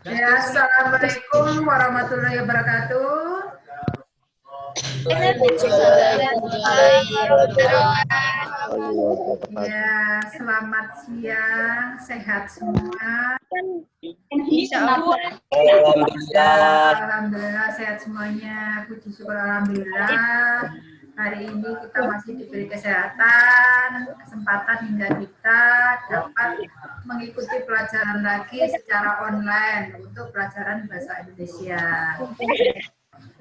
Ya, assalamualaikum warahmatullahi wabarakatuh. Ya, selamat siang, sehat semua. Alhamdulillah sehat semuanya. Puji syukur alhamdulillah. Hari ini kita masih diberi kesehatan, kesempatan hingga kita dapat mengikuti pelajaran lagi secara online untuk pelajaran bahasa Indonesia.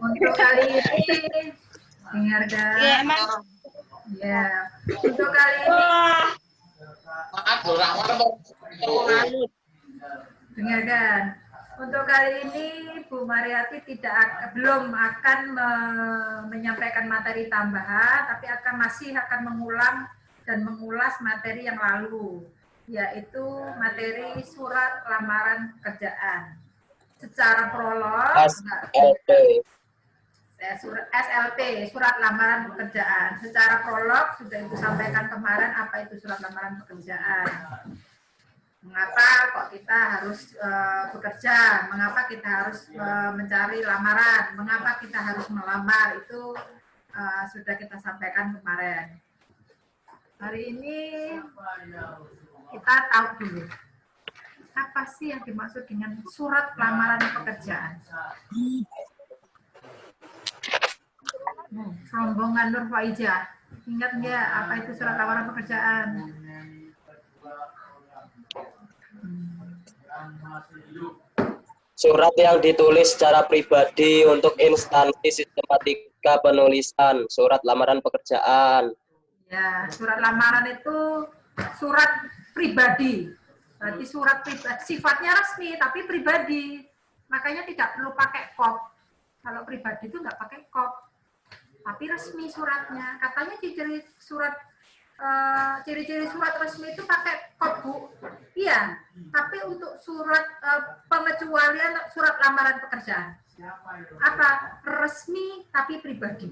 Untuk kali ini, dengarkan. Ya, untuk kali ini, dengarkan. Untuk kali ini Bu Mariati belum akan menyampaikan materi tambahan, tapi masih akan mengulang dan mengulas materi yang lalu, yaitu materi surat lamaran pekerjaan. Secara prolog, SLP, surat lamaran pekerjaan. Secara prolog sudah Ibu sampaikan kemarin apa itu surat lamaran pekerjaan. Mengapa kok kita harus bekerja, mengapa kita harus mencari lamaran, mengapa kita harus melamar, itu sudah kita sampaikan kemarin. Hari ini kita tahu dulu, apa sih yang dimaksud dengan surat lamaran pekerjaan. Rombongan Nur Faijah, ingat nggak apa itu surat lamaran pekerjaan? Surat yang ditulis secara pribadi untuk instansi sistematika penulisan surat lamaran pekerjaan. Ya, surat lamaran itu surat pribadi. Berarti surat pribadi, sifatnya resmi tapi pribadi. Makanya tidak perlu pakai kop. Kalau pribadi itu nggak pakai kop. Tapi resmi suratnya. Katanya ciri-ciri surat resmi itu pakai kop, Bu. Iya, tapi untuk surat pengecualian surat lamaran pekerjaan. Apa? Resmi tapi pribadi.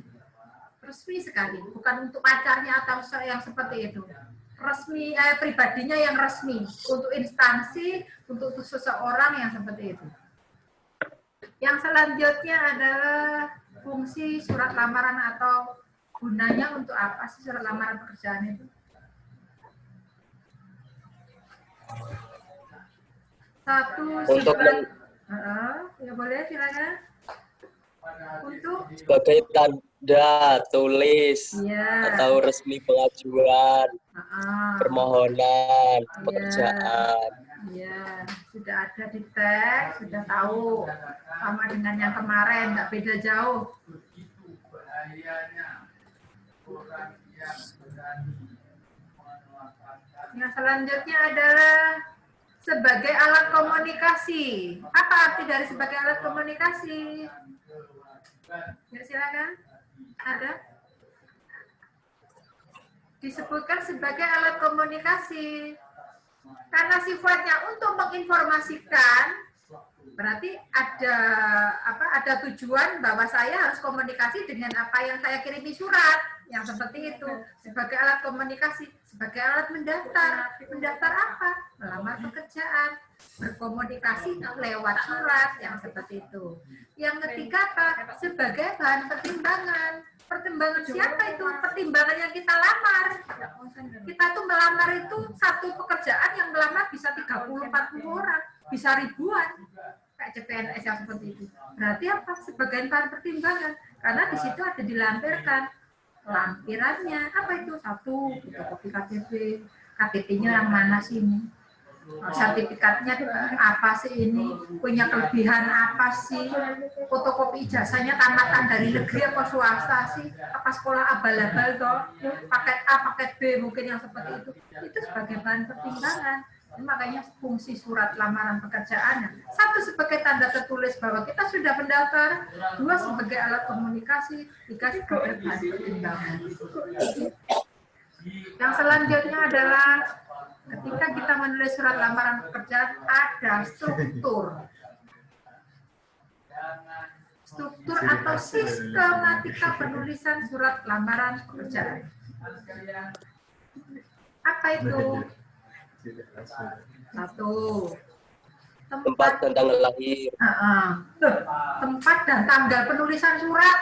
Resmi sekali, bukan untuk pacarnya atau yang seperti itu. Resmi, pribadinya yang resmi. Untuk instansi, untuk seseorang yang seperti itu. Yang selanjutnya adalah fungsi surat lamaran atau gunanya untuk apa sih surat lamaran pekerjaan itu? Untuk ya boleh silakan. Untuk sebagai tanda tulis atau resmi pengajuan permohonan pekerjaan. Iya, sudah ada di teks, sudah tahu, sama dengan yang kemarin, nggak beda jauh. Yang selanjutnya adalah sebagai alat komunikasi. Apa arti dari sebagai alat komunikasi? Ya, silakan. Ada? Disebutkan sebagai alat komunikasi. Karena sifatnya untuk menginformasikan, berarti ada tujuan bahwa saya harus komunikasi dengan apa yang saya kirimi surat, yang seperti itu. Sebagai alat komunikasi, sebagai alat mendaftar. Mendaftar apa? Melamar pekerjaan. Berkomunikasi lewat surat, yang seperti itu. Yang ketiga apa? Sebagai bahan pertimbangan. Pertimbangan siapa itu? Pertimbangan yang kita lamar. Kita tuh melamar itu satu pekerjaan yang melamar bisa 30-40 orang, bisa ribuan. Kayak CPNS yang seperti itu. Berarti apa? Sebagai bahan pertimbangan. Karena di situ ada dilampirkan lampirannya. Apa itu? Satu, fotokopi KTP. KTP-nya yang mana sih ini? Sertifikatnya apa sih ini, punya kelebihan apa sih, fotokopi ijazahnya tamatan dari negeri apa swasta sih, apa sekolah abal-abal toh, paket A, paket B mungkin yang seperti itu sebagai bahan pertimbangan. Makanya fungsi surat lamaran pekerjaan, satu sebagai tanda tertulis bahwa kita sudah mendaftar, dua sebagai alat komunikasi, tiga sebagai bahan pertimbangan. Yang selanjutnya adalah ketika kita menulis surat lamaran pekerjaan ada struktur atau sistematika penulisan surat lamaran pekerjaan. Apa itu? Satu. Tempat dan tanggal lahir. Tempat dan tanggal penulisan surat.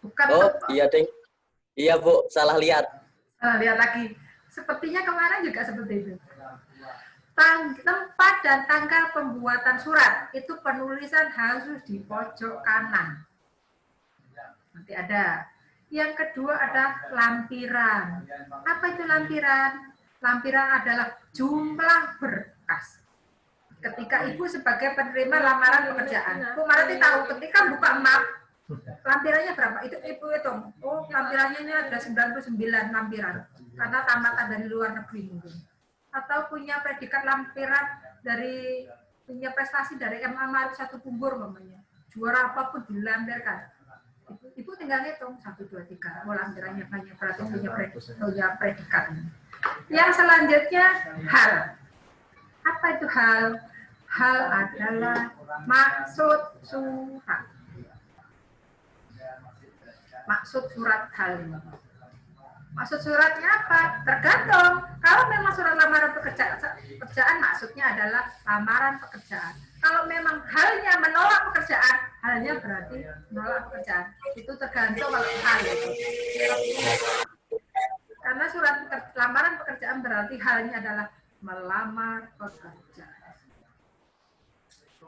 Bukan Oh, tempat. iya, Ding. Iya, Bu. Salah lihat. Lihat lagi. Sepertinya kemarin juga seperti itu. Tempat dan tanggal pembuatan surat. Itu penulisan harus di pojok kanan. Nanti ada. Yang kedua ada lampiran. Apa itu lampiran? Lampiran adalah jumlah berkas. Ketika ibu sebagai penerima lamaran pekerjaan, Bu Marati tahu ketika buka map, lampirannya berapa? Itu ibu hitung. Oh, lampirannya ini ada 99 lampiran. Karena tamatan dari luar negeri mungkin. Atau punya predikat lampiran dari, punya prestasi dari MA Marif satu Pumbur namanya. Juara apapun dilampirkan. Ibu tinggal hitung 1, 2, 3. Oh, lampirannya banyak, berarti punya predikat. Yang selanjutnya hal. Apa itu hal? Hal adalah maksud surat. Maksud surat hal ini. Maksud suratnya apa? Tergantung. Kalau memang surat lamaran pekerjaan maksudnya adalah lamaran pekerjaan. Kalau memang halnya menolak pekerjaan, halnya berarti menolak pekerjaan. Itu tergantung kalau hal itu. Karena surat lamaran pekerjaan berarti halnya adalah melamar pekerjaan.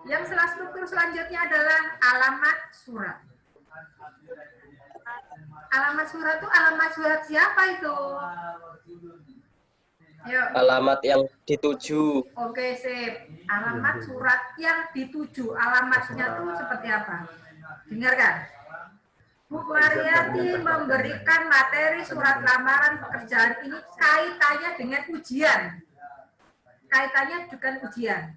Yang struktur selanjutnya adalah alamat surat. Alamat surat itu alamat surat siapa itu? Yuk. Alamat yang dituju. Oke, sip. Alamat surat yang dituju. Alamatnya itu seperti apa? Dengarkan. Bu Mariati memberikan materi surat lamaran pekerjaan ini kaitannya dengan ujian. Kaitannya dengan ujian.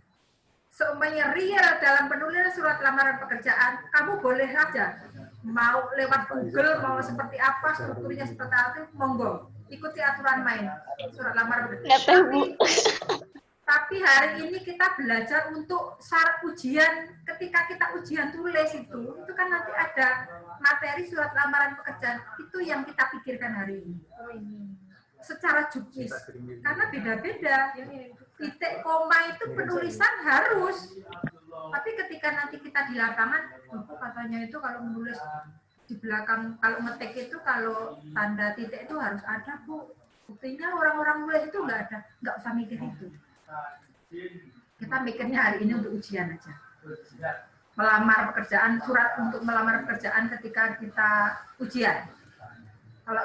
Seumpamanya real dalam penulisan surat lamaran pekerjaan, kamu boleh saja mau lewat Google, mau seperti apa, strukturnya seperti apa, monggo ikuti aturan main surat lamaran pekerjaan. Tapi hari ini kita belajar untuk syarat ujian. Ketika kita ujian tulis itu kan nanti ada materi surat lamaran pekerjaan. Itu yang kita pikirkan hari ini. Secara juknis, karena beda-beda. Titik koma itu penulisan harus. Tapi ketika nanti kita di lapangan, katanya itu kalau menulis di belakang, kalau ngetik itu kalau tanda titik itu harus ada, Bu. Buktinya orang-orang nulis itu nggak ada, nggak usah mikir itu. Kita mikirnya hari ini untuk ujian aja. Melamar pekerjaan, surat untuk melamar pekerjaan ketika kita ujian. Kalau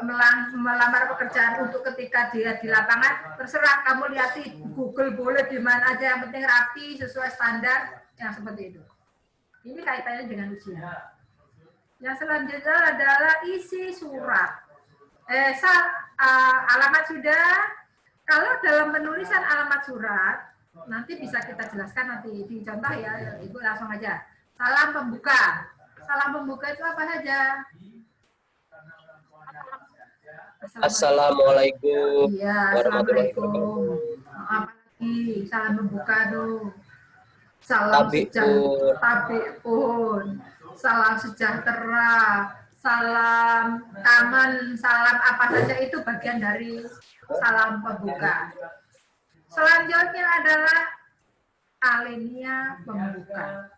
melamar pekerjaan untuk ketika dia di lapangan, terserah kamu lihat di Google boleh di mana aja, yang penting rapi, sesuai standar, yang seperti itu. Ini kaitannya dengan ujian. Yang selanjutnya adalah isi surat. Alamat sudah. Kalau dalam penulisan alamat surat, nanti bisa kita jelaskan nanti di contoh ya, Ibu langsung aja. Salam pembuka. Salam pembuka itu apa saja? Assalamualaikum. Iya, assalamualaikum. Apalagi salam pembuka tuh. Salam tabi'un. Salam sejahtera. Salam aman. Salam apa saja itu bagian dari salam pembuka. Selanjutnya adalah alinea pembuka.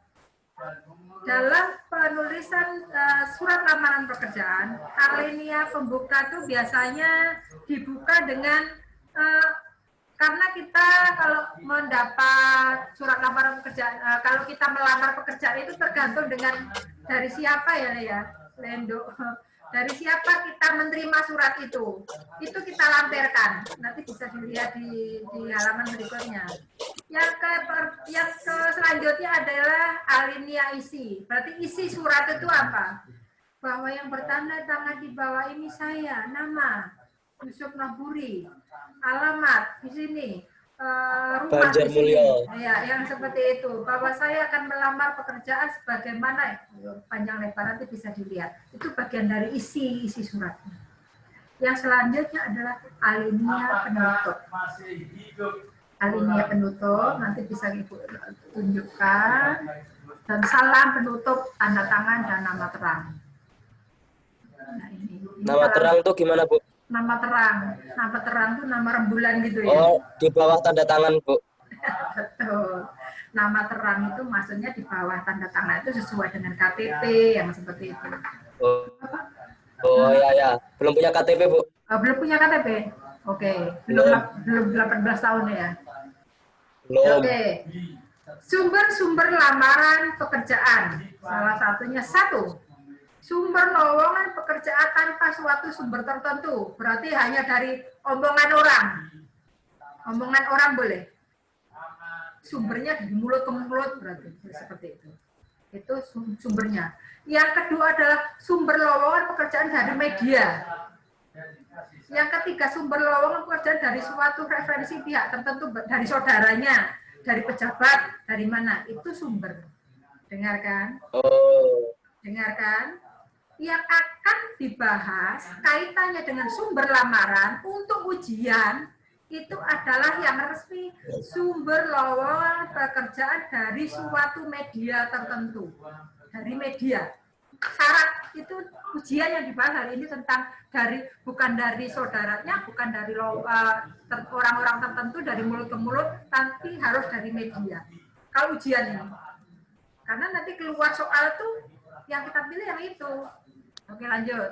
Dalam penulisan surat lamaran pekerjaan, alinea pembuka itu biasanya dibuka dengan karena kita kalau mendapat surat lamaran pekerjaan, kalau kita melamar pekerjaan itu tergantung dengan dari siapa ya, Lendo. Dari siapa kita menerima surat itu kita lampirkan. Nanti bisa dilihat di halaman berikutnya. Yang selanjutnya adalah alinea isi. Berarti isi surat itu apa? Bahwa yang bertanda tangan di bawah ini saya, nama Yusuf Naburi, alamat di sini, rumah di sini. Ya, yang seperti itu. Bahwa saya akan melamar pekerjaan sebagaimana panjang lebar nanti bisa dilihat. Itu bagian dari isi suratnya. Yang selanjutnya adalah alinea penutup. Alinea penutup nanti bisa Ibu tunjukkan. Dan salam penutup, tanda tangan dan nama terang. Nah, ini Nama terang itu gimana, Bu? Nama terang itu nama rembulan gitu ya. Oh, di bawah tanda tangan, Bu. Betul. Nama terang itu maksudnya di bawah tanda tangan itu sesuai dengan KTP yang seperti itu. Oh, oh ya ya. Belum punya KTP, Bu? Belum punya KTP? Oke. Belum. Belum 18 tahun ya? Belum. Oke. Sumber-sumber lamaran pekerjaan. Salah satunya satu. Sumber lowongan pekerjaan tanpa suatu sumber tertentu. Berarti hanya dari omongan orang. Omongan orang boleh. Sumbernya dari mulut ke mulut berarti seperti itu. Itu sumbernya. Yang kedua adalah sumber lowongan pekerjaan dari media. Yang ketiga sumber lowongan pekerjaan dari suatu referensi pihak tertentu, dari saudaranya, dari pejabat, dari mana, itu sumber. Dengarkan? Oh. Dengarkan? Yang akan dibahas kaitannya dengan sumber lamaran untuk ujian itu adalah yang resmi, sumber lowongan pekerjaan dari suatu media tertentu. Dari media. Syarat itu ujian yang dibahas hari ini tentang bukan dari saudaranya, bukan dari orang-orang tertentu, dari mulut ke mulut, tapi harus dari media. Kalau ujian ini. Karena nanti keluar soal tuh yang kita pilih yang itu. Oke, lanjut.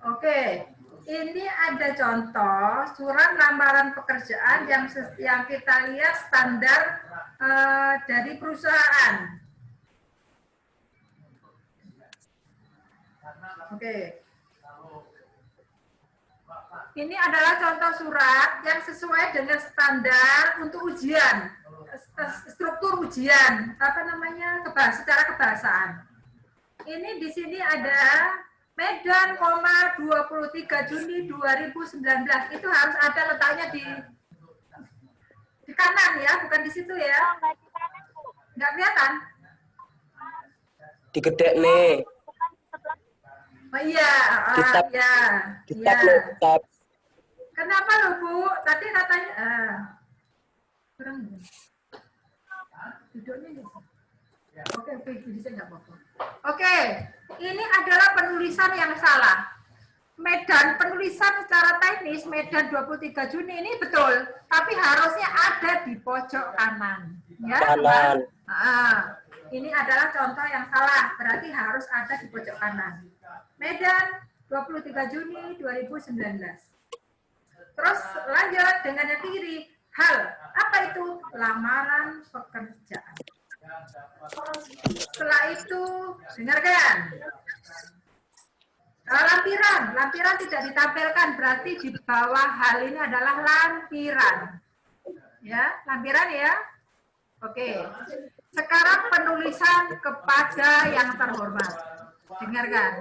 Oke, ini ada contoh surat lamaran pekerjaan yang kita lihat standar dari perusahaan. Oke. Ini adalah contoh surat yang sesuai dengan standar untuk ujian, struktur ujian, secara kebahasaan. Ini di sini ada Medan, 23 Juni 2019. Itu harus ada letaknya di kanan ya, bukan di situ ya. Nggak kelihatan? Di gede nih. Oh iya, iya. Tab. Kenapa loh Bu? Tadi katanya kurang. Duduknya nih. Oke, jadi saya nggak apa-apa. Oke, ini adalah penulisan yang salah. Medan penulisan secara teknis Medan 23 Juni ini betul, tapi harusnya ada di pojok kanan. Ya, kanan. Ini adalah contoh yang salah, berarti harus ada di pojok kanan. Medan 23 Juni 2019. Terus lanjut dengan yang kiri. Hal, apa itu? Lamaran pekerjaan. Setelah itu, dengarkan. Lampiran tidak ditampilkan, berarti di bawah hal ini adalah lampiran. Ya, lampiran ya. Oke. Sekarang penulisan kepada yang terhormat. Dengarkan.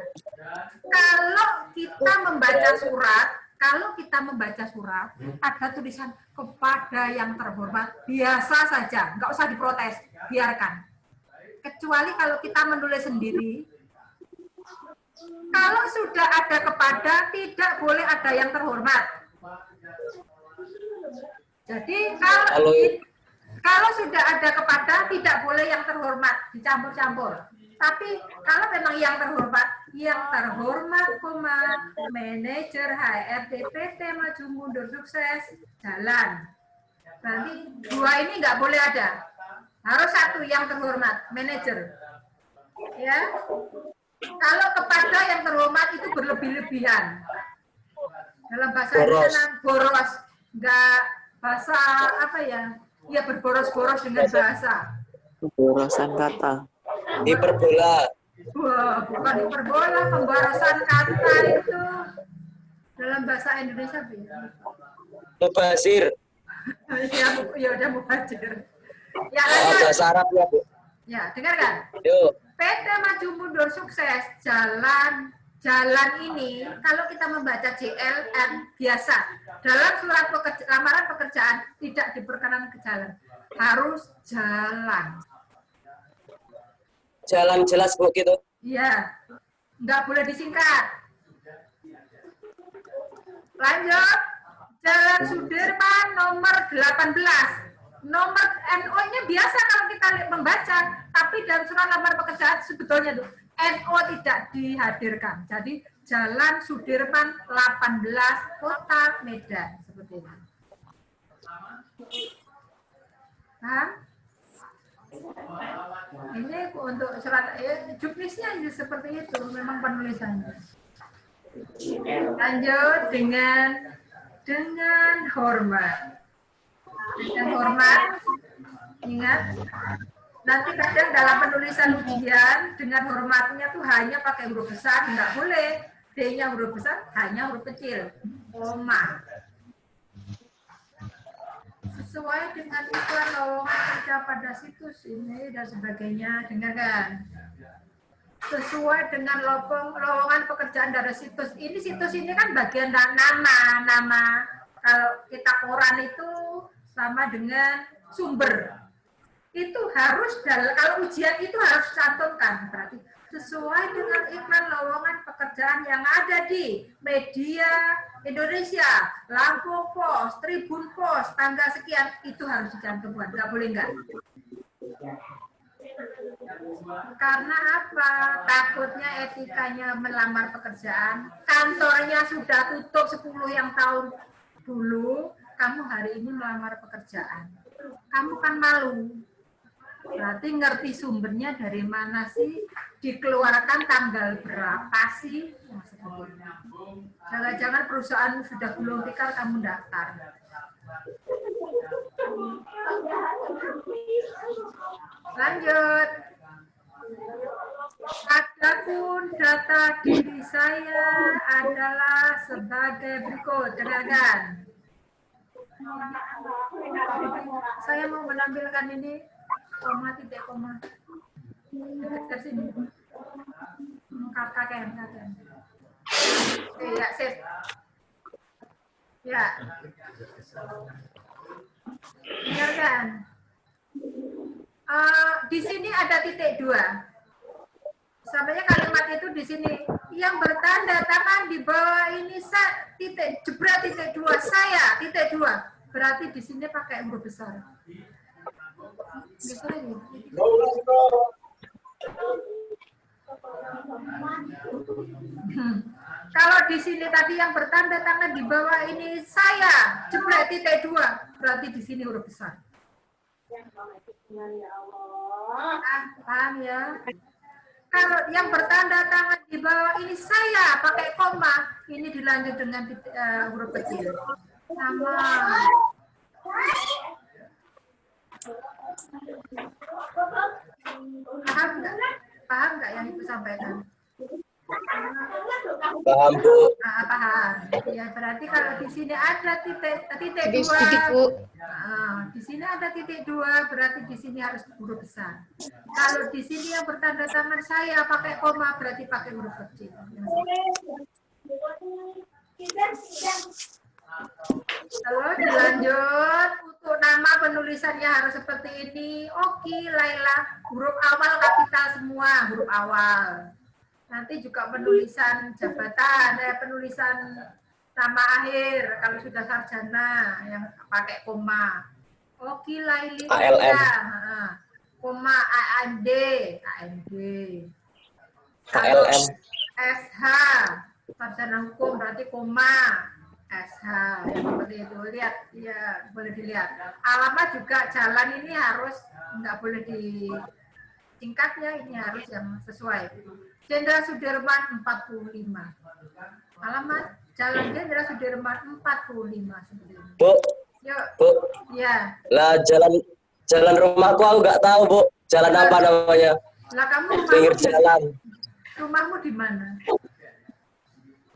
Kalau kita membaca surat, ada tulisan kepada yang terhormat, biasa saja, nggak usah diprotes, biarkan. Kecuali kalau kita menulis sendiri, kalau sudah ada kepada, tidak boleh ada yang terhormat. Jadi kalau sudah ada kepada, tidak boleh yang terhormat, dicampur-campur. Tapi kalau memang yang terhormat, manajer HRD PT maju mundur sukses jalan. Berarti dua ini nggak boleh ada. Harus satu yang terhormat, manajer. Ya. Kalau kepada yang terhormat itu berlebih-lebihan. Dalam bahasa Indonesia boros, nggak bahasa apa ya? Ya berboros-boros dengan bahasa. Pemborosan kata. Hiperbola. Wah, bukan hiperbola, pemborosan kata itu dalam bahasa Indonesia. Mubazir. Ya udah mubazir. Ya, bahasa Arab ya, Bu. Ya, dengarkan. Yuk. PT Maju Mundur Sukses jalan ini kalau kita membaca JLN biasa dalam surat lamaran pekerjaan tidak diperkenankan ke jalan, harus jalan. Jalan jelas Bu gitu. Iya, nggak boleh disingkat. Lanjut, Jalan Sudirman nomor 18. Nomor NO-nya biasa kalau kita membaca, tapi dalam surat lamar pekerjaan sebetulnya tuh NO tidak dihadirkan. Jadi Jalan Sudirman 18, Kota Medan, seperti itu. Paham? Ini untuk surat juknisnya seperti itu, memang penulisannya. Lanjut dengan hormat. Dengan hormat, ingat, nanti kadang dalam penulisan ujian dengan hormatnya tuh hanya pakai huruf besar, nggak boleh. D-nya huruf besar, hanya huruf kecil, koma. Sesuai dengan iklan lowongan kerja pada situs ini dan sebagainya, dengarkan. Sesuai dengan lowongan pekerjaan dari situs ini kan bagian nama. Kalau kita koran itu sama dengan sumber. Itu harus kalau ujian itu harus cantumkan, berarti sesuai dengan iklan lowongan pekerjaan yang ada di media Indonesia, Lampung Pos, Tribun Pos, tanggal sekian, itu harus dicantumkan, nggak boleh nggak. Karena apa? Takutnya etikanya melamar pekerjaan, kantornya sudah tutup 10 yang tahun dulu, kamu hari ini melamar pekerjaan. Kamu kan malu. Berarti ngerti sumbernya dari mana sih? Dikeluarkan tanggal berapa sih? Jangan-jangan perusahaan sudah gulung tikar, kamu daftar. Lanjut. Adapun data diri saya adalah sebagai berikut. Dengarkan. Saya mau menampilkan ini koma titik koma. Dekat sini. Kakak. Ya, sip. Ya. Dengarkan. Di sini ada titik 2. Sampainya kalimat itu di sini. Yang bertanda tangan di bawah ini titik jebret titik 2 saya titik 2. Berarti di sini pakai huruf besar. Kalau di sini tadi yang bertanda tangan di bawah ini saya jebret titik 2. Berarti di sini huruf besar. Paham ya? Kalau yang bertanda tangan di bawah ini saya pakai koma, ini dilanjut dengan huruf kecil. Sama. Paham nggak yang ibu sampaikan? Paham, Bu. Paham. Ya, berarti kalau di sini ada titik 2. Di sini ada titik 2, berarti di sini harus huruf besar. Kalau di sini yang bertanda tangan saya pakai koma, berarti pakai huruf kecil. Terus dilanjut, untuk nama penulisannya harus seperti ini. Oke, Laila, huruf awal kapital semua, huruf awal. Nanti juga penulisan jabatan, penulisan nama akhir, kalau sudah sarjana, yang pakai koma. Oke, Laili, koma AND, ALM. SH, sarjana hukum berarti koma. SH, seperti itu. Lihat, ya boleh dilihat. Alamat juga jalan ini harus nggak boleh disingkatnya, ini harus yang sesuai. Jenderal Sudirman 45. Alamat Jalan Jenderal Sudirman 45 seperti ini. Bu. Yuk. Bu. Ya. Lah jalan rumahku aku nggak tahu, Bu. Jalan apa namanya? Lah kamu pinggir jalan. Rumahmu di mana?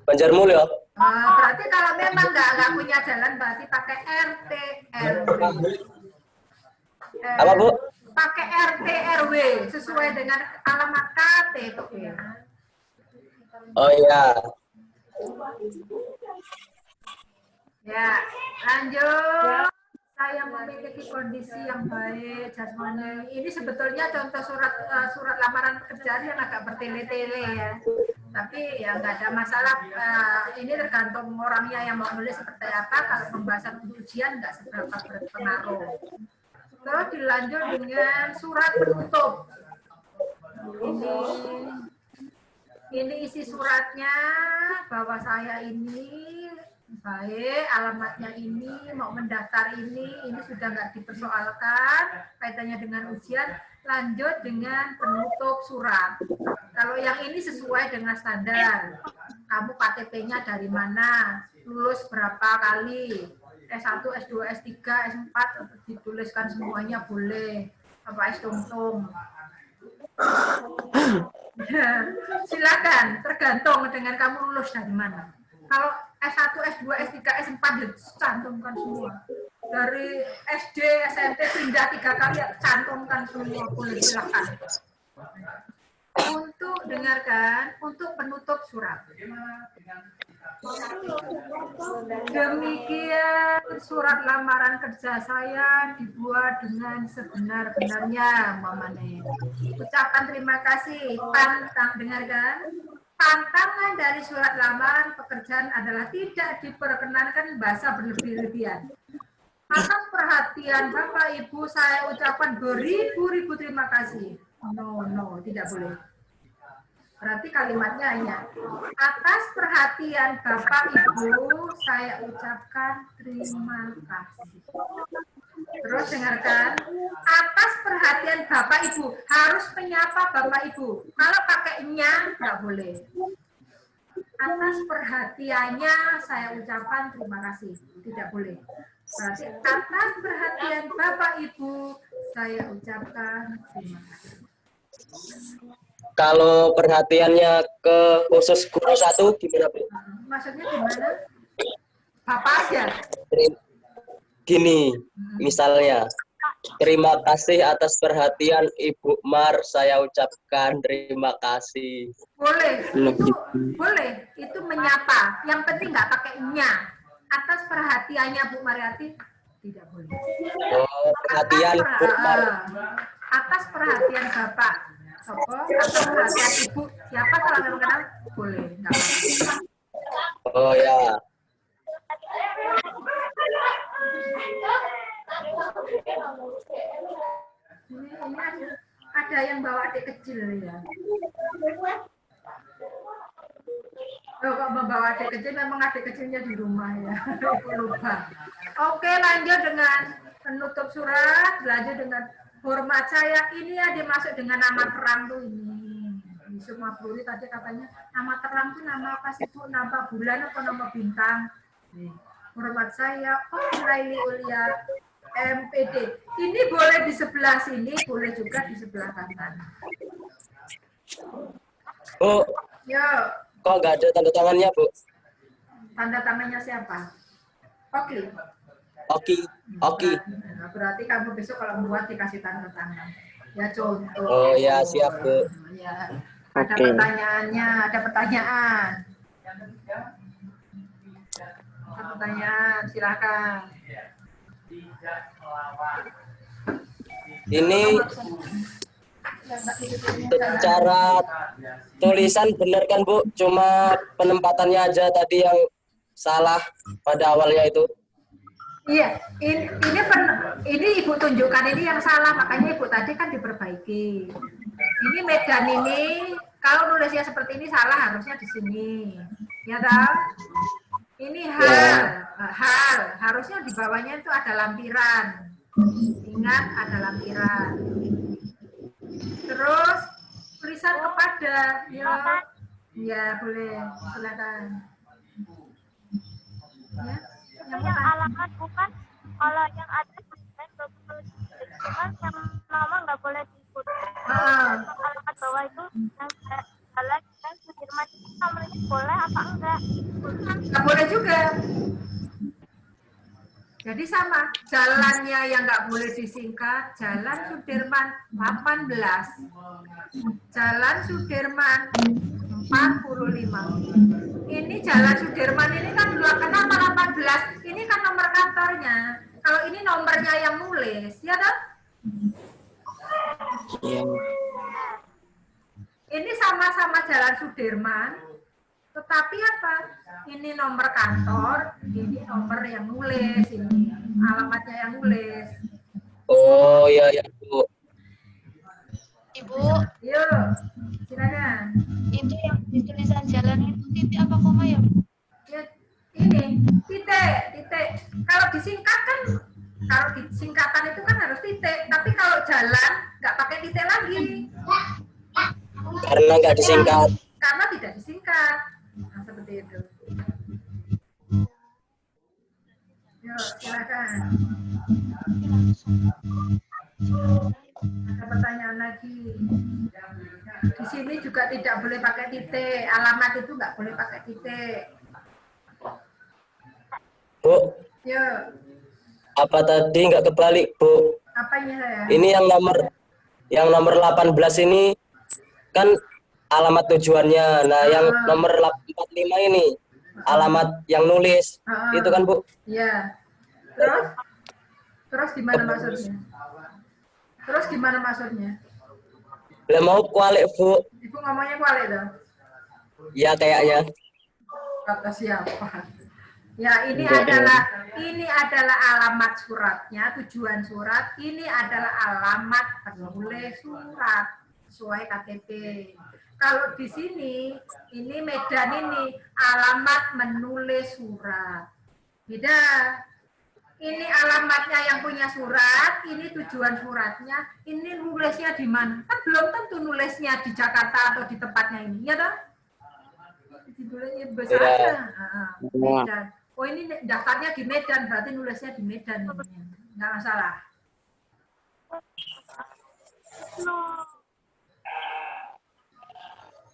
Banjarmulyo. Berarti kalau memang nggak punya jalan berarti pakai RT RW. Apa, Bu? Pakai RT RW sesuai dengan alamat KTP. Oh iya. Ya, lanjut. Saya memiliki kondisi yang baik jasmani. Ini sebetulnya contoh surat lamaran pekerjaan yang agak bertele-tele ya. Tapi ya nggak ada masalah. Ini tergantung orangnya yang mau nulis seperti apa. Kalau pembahasan ujian nggak seberapa berpengaruh. Terus dilanjut dengan surat penutup. Ini isi suratnya bahwa saya ini baik, alamatnya ini, mau mendaftar ini sudah nggak dipersoalkan kaitannya dengan ujian. Lanjut dengan penutup surat. Kalau yang ini sesuai dengan standar. Kamu KTP-nya dari mana? Lulus berapa kali? S1, S2, S3, S4 dituliskan semuanya boleh. Apa S-tung-tung. Silakan, tergantung dengan kamu lulus dari mana. Kalau S1, S2, S3, S4 cantumkan semua. Dari SD, SMP pindah 3 kali cantumkan semua, boleh silakan. Untuk dengarkan, untuk penutup surat. Demikian surat lamaran kerja saya dibuat dengan sebenar-benarnya, Mama Nen. Ucapan terima kasih. Dengarkan. Tantangan dari surat lamaran pekerjaan adalah tidak diperkenankan bahasa berlebih-lebihan. Atas perhatian Bapak Ibu saya ucapkan beribu-ribu terima kasih. No, tidak boleh. Berarti kalimatnya hanya atas perhatian Bapak Ibu saya ucapkan terima kasih. Terus dengarkan, atas perhatian Bapak Ibu harus menyapa Bapak Ibu. Kalau pakainya nggak boleh. Atas perhatiannya saya ucapkan terima kasih. Tidak boleh. Berarti atas perhatian Bapak Ibu saya ucapkan terima kasih. Kalau perhatiannya ke khusus guru 1 gimana, Bu? Maksudnya gimana? Bapak aja. Gini, misalnya, terima kasih atas perhatian Ibu Mar, saya ucapkan terima kasih. Boleh, boleh, itu menyapa. Yang penting nggak pakai nya. Atas perhatiannya Bu Mariati, tidak boleh. Oh, perhatian Bu Mar. Atas perhatian Bapak, atas perhatian Ibu, siapa kalau memang kenal, boleh. Nggak apa-apa. Oh ya. Ini ada yang bawa adik kecil ya. Oh, kok membawa adik kecil, memang adik kecilnya di rumah ya. Aku lupa. Oke, lanjut dengan penutup surat, lanjut dengan hormat saya. Ini ya dimasuk dengan nama terang tuh ini. Yusuf Mabruri tadi katanya nama terang tuh nama apa sih Bu? Nama bulan atau nama bintang? Nih. Hormat saya, Laili Ulia MPD. Ini boleh di sebelah sini, boleh juga di sebelah kanan. Bu, Yo, kok nggak ada tanda tangannya, Bu? tanda tangannya siapa? Oke. Oke. Nah, berarti kamu besok kalau membuat dikasih tanda tangan. Ya contoh. Oh ya, siap, Bu. Ya. Ada Oke. pertanyaannya, ada pertanyaan. Ada pertanyaan, silakan. Ini secara tulisan benar kan, Bu? Cuma penempatannya aja tadi yang salah pada awalnya itu. Iya, ini Ibu tunjukkan ini yang salah, makanya Ibu tadi kan diperbaiki. Ini Medan ini, kalau nulisnya seperti ini salah harusnya di sini. Ya tahu? Ini hal, harusnya di bawahnya itu ada lampiran. Ingat ada lampiran. Terus tulisan kepada, ya boleh, silakan. Ya. Yang alamat bukan, kalau yang ada kan yang nama nggak boleh diikut. Alamat bawah itu yang jalan dan Sudirman itu nomornya boleh apa enggak? Nggak boleh juga. Jadi sama, jalannya yang nggak boleh disingkat, Jalan Sudirman 18. Jalan Sudirman 45. Ini Jalan Sudirman ini kan kenapa 18? Ini kan nomor kantornya. Kalau ini nomornya yang nulis, ya kan? Iya. Ini sama-sama Jalan Sudirman, tetapi apa? Ini nomor kantor, ini nomor yang nulis, ini alamatnya yang nulis. Oh iya ya Bu. Ibu, Yuk, silakan. itu yang di tulisan jalan itu titik apa koma ya? Ya, ini titik. Kalau disingkat kan, kalau disingkatan itu kan harus titik. Tapi kalau jalan nggak pakai titik lagi, Karena nggak disingkat. karena tidak disingkat. Nah, seperti itu. Yuk, silakan. Ada pertanyaan lagi. Di sini juga tidak boleh pakai titik. Alamat itu nggak boleh pakai titik. Bu, Yuk, apa tadi nggak kebalik Bu? apanya saya? Ini yang nomor 18 ini kan alamat tujuannya. Nah, yang nomor 45 ini alamat yang nulis. Itu kan Bu? Iya. Terus gimana maksudnya? Terus gimana maksudnya? Lah mau kualik Bu? Ibu ngomongnya kualik dong. Ya kayaknya. Kata siapa? Ya, ini adalah alamat suratnya, tujuan surat. Ini adalah alamat penulis surat sesuai KTP. Kalau di sini, ini Medan ini alamat menulis surat. Beda. Ini alamatnya yang punya surat, ini tujuan suratnya, ini nulisnya di mana? Kan belum tentu nulisnya di Jakarta atau di tempatnya ini, ya dong? Ditulisnya besar aja. Medan. Oh ini daftarnya di Medan, berarti nulisnya di Medan. Nggak masalah.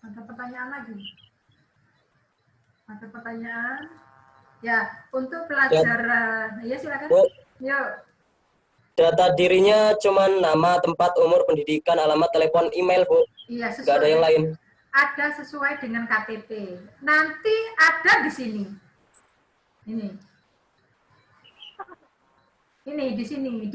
Ada pertanyaan lagi? Ada pertanyaan? Ya, untuk pelajaran. Ya, silakan. Bu, Yuk. data dirinya cuman nama, tempat, umur, pendidikan, alamat, telepon, email Bu. Iya, Nggak ada yang lain. ada sesuai dengan KTP. Nanti ada di sini. Ini di sini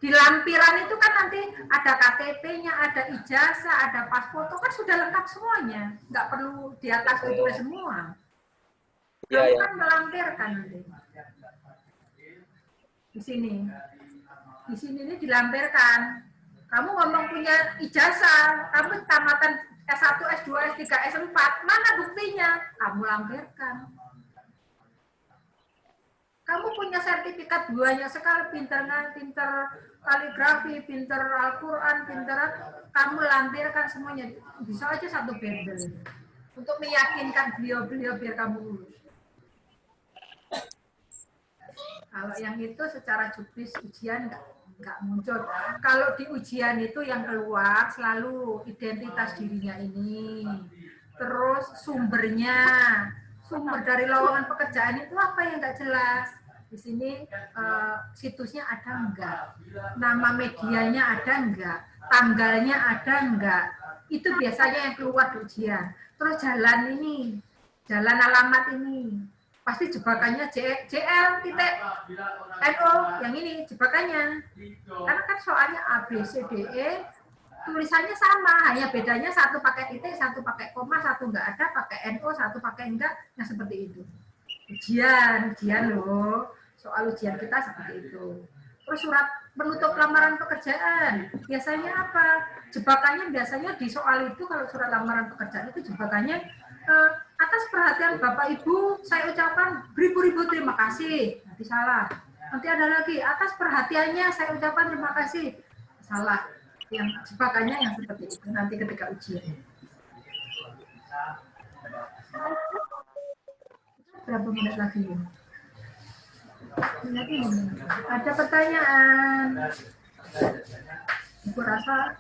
di lampiran itu kan nanti ada KTP-nya, ada ijazah, ada paspor, kan sudah lengkap semuanya. Nggak perlu di atas ditulis semua. Iya, Kamu ya. kan melampirkan nanti. Di sini ini dilampirkan. Kamu ngomong punya ijazah, kamu tamatan S1, S2, S3, S4, mana buktinya? Kamu lampirkan. Kamu punya sertifikat banyak sekali, pinter kaligrafi, pinter Al-Quran, kamu lampirkan semuanya. Bisa aja satu bundle. Untuk meyakinkan beliau-beliau biar kamu lulus. Kalau yang itu secara juknis ujian nggak muncul. Kalau di ujian itu yang keluar selalu identitas dirinya ini. Terus sumber dari lowongan pekerjaan itu apa yang nggak jelas. Di sini situsnya ada enggak, nama medianya ada enggak, tanggalnya ada enggak. Itu biasanya yang keluar di ujian. Terus jalan alamat ini. Pasti jebakannya JL.NO yang ini jebakannya. Karena kan soalnya A, B, C, D, E tulisannya sama, hanya bedanya satu pakai titik, satu pakai koma, satu enggak ada, pakai NO, satu pakai enggak, yang seperti itu. Ujian loh. Soal ujian kita seperti itu. Terus surat penutup lamaran pekerjaan, biasanya apa? Jebakannya biasanya di soal itu, kalau surat lamaran pekerjaan itu jebakannya atas perhatian Bapak Ibu, saya ucapkan beribu-ribu terima kasih. Nanti salah. Nanti ada lagi, atas perhatiannya saya ucapkan terima kasih. Salah. Yang jebakannya yang seperti itu nanti ketika ujian. Berapa menit lagi? Ada pertanyaan? Ibu rasa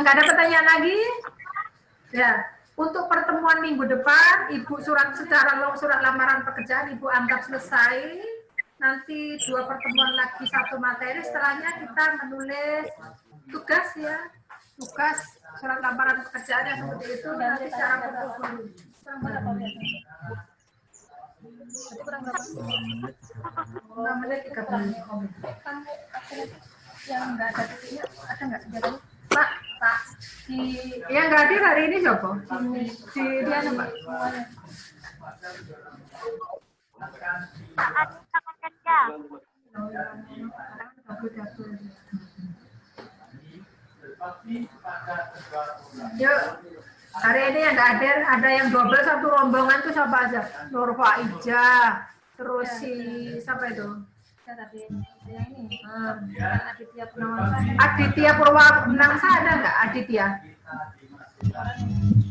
nggak ada pertanyaan lagi? Ya, untuk pertemuan minggu depan, Ibu surat lamaran pekerjaan Ibu anggap selesai. Nanti 2 pertemuan lagi 1 materi. Setelahnya kita menulis tugas ya, tugas surat lamaran pekerjaan yang seperti itu nanti secara portofolio. Berarti kurang berapa? 5 menit 30 menit. Yang nggak ada titiknya, ada nggak sejarahnya? Pak, yang nggak hadir hari ini siapa? Si Diana, Pak. Pak Anissa bekerja. Yuk, hari ini yang nggak hadir, ada yang double satu rombongan tuh siapa aja? Nurfa Ija, terus si siapa itu? Aditya Purwanangsa ada nggak? Aditya?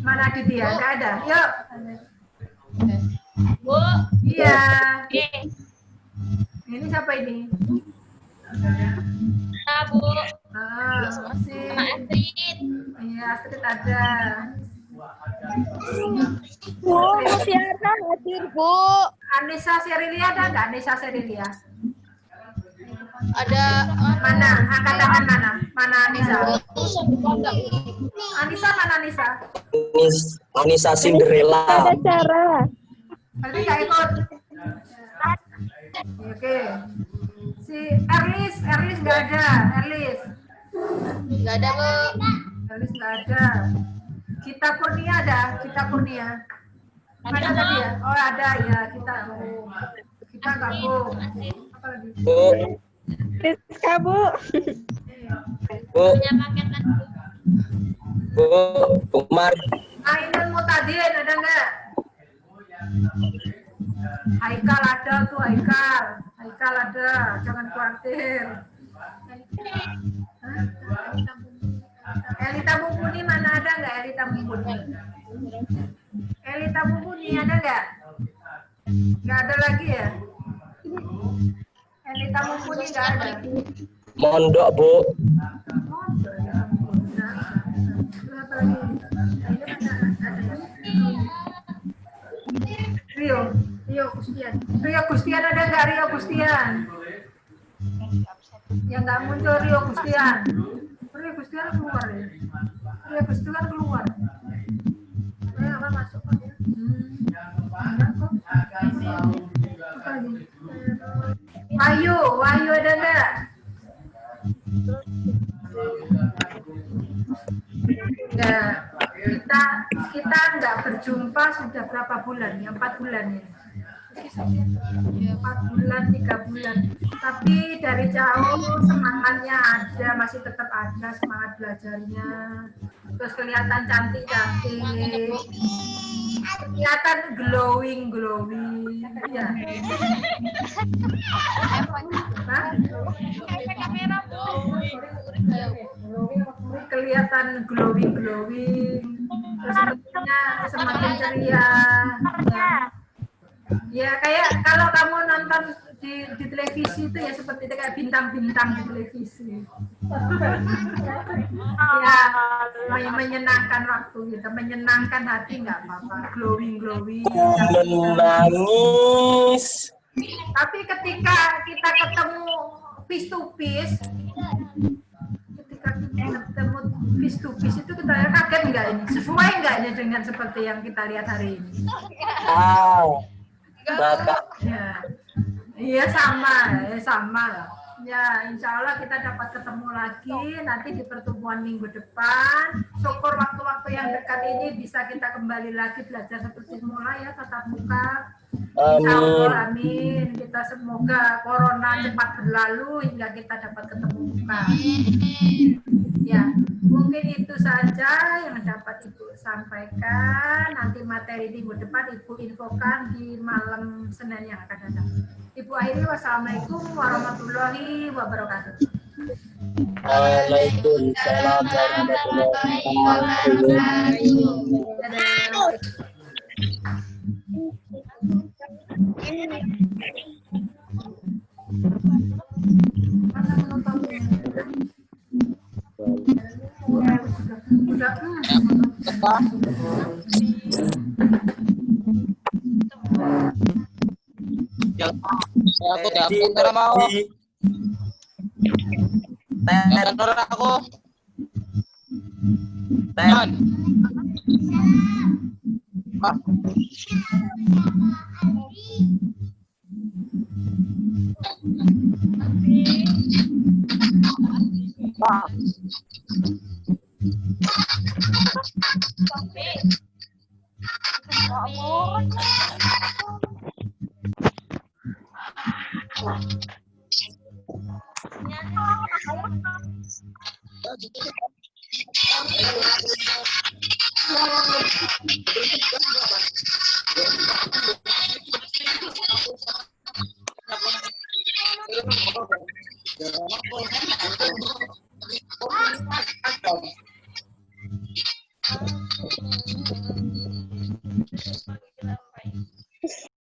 Mana Aditya? Nggak ada. Yuk. Bu. Iya. Oke. Ini siapa ini? Nah, Bu. Si Astrid. iya, Astrid ada. Bu, Tiana hadir, Bu. Anissa Serilia ada nggak? Anissa Serilia? Ada Mana? Angkat tangan mana? Mana Anissa? Anissa mana Anissa? Anissa Cinderella. Cara. Berarti nggak ikut. Oke. Si Erlis nggak ada. Erlis nggak ada, Bu. nggak ada. Kita Kurnia ada. Kita Kurnia. Mana tadi ya? Oh ada ya. Kita gabung. Apa lagi? Bu, Rizka, Bu. Bu, Punya paket kan, Bu. Bu, Umar. Ainun Mutadin ada nggak? Haikal ada tuh Haikal. Haikal ada. Jangan khawatir. Hah? Elita Mumpuni mana ada nggak? Elita Mumpuni. Elita Mumpuni ada nggak? Nggak ada lagi ya? Elita Mumpuni nggak ada. Mondok, Bu. Rio Gustian ada nggak? Rio Gustian yang nggak muncul. Rio Gustian keluar ya. Rio Gustian keluar. Apa masuk kok ya? Wahyu ada nggak? Ya, kita nggak berjumpa sudah berapa bulan ya? 4 bulan ya. 4 bulan, 3 bulan. Tapi dari jauh semangatnya ada, masih tetap ada semangat belajarnya. Terus kelihatan cantik-cantik. Kelihatan glowing. Ya. Hah? Kelihatan glowing. Terus bentuknya semakin ceria. Ya kayak kalau kamu nonton di televisi itu ya seperti itu, kayak bintang-bintang di televisi. Ya, menyenangkan waktu kita, menyenangkan hati nggak apa-apa, glowing. Menangis. Tapi ketika kita ketemu face to face, itu kita kaget nggak ini? Sesuai nggak ini dengan seperti yang kita lihat hari ini? Maka Ya, iya sama lah. Ya, insya Allah kita dapat ketemu lagi nanti di pertemuan minggu depan. Syukur waktu-waktu yang dekat ini bisa kita kembali lagi belajar seperti semula ya, tatap muka. Insya Allah, amin. Kita semoga corona cepat berlalu hingga kita dapat ketemu muka. Ya, mungkin itu saja yang dapat Ibu sampaikan. Nanti materi minggu depan Ibu infokan di malam Senin yang akan datang. Ibu akhiri, wassalamualaikum warahmatullahi wabarakatuh. Waalaikumsalam warahmatullahi wabarakatuh. Dadah. Mana penontonnya? Udah. Aku tidak mau. Tenor aku. Ten. Ah.